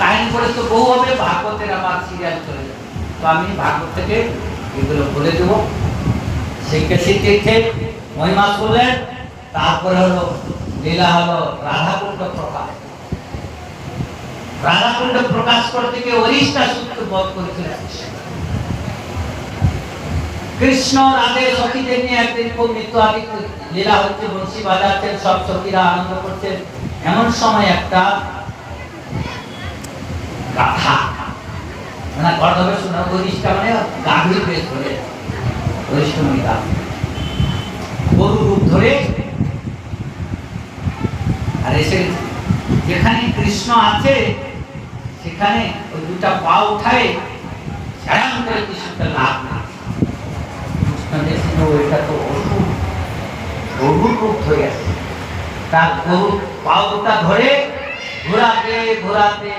কাহিনী পড়ে তো বহু হবে, ভাগবতের আবার সিরিয়াল চলে যাবে। তো আমি ভাগবত থেকে এগুলো বলে দেবো। শ্রীকেশী তীর্থে মহিমা করলেন, তারপরে হলো লীলা হলো রাধাকুণ্ড প্রকাশ। রাধাকুণ্ড প্রকাশ করতে গিয়ে অরিষ্টা সূত্র বধ করেছিলেন কৃষ্ণ। রাধে সখীদের নিয়ে একদিন খুব নিত্য আদি লীলা হচ্ছে, বংশী বাজাচ্ছেন, সব সখীরা আনন্দ করছেন। এমন সময় একটা গাধা, মানে গর্ধবে শোনা, অরিষ্টা মানে গাভীর বেশ ধরে, অরিষ্ঠ মহিলা গরু রূপ ধরে আর এসে যেখানে কৃষ্ণ আছে সেখানে ওই দুটা পা উঠায় সারাম করে কৃষ্ণকে লাভ না। কৃষ্ণ দেখছিল ওইটা তো অসুর, গরুর রূপ ধরে আছে, তার গরু পাউটা ধরে ঘোরাতে ঘোরাতে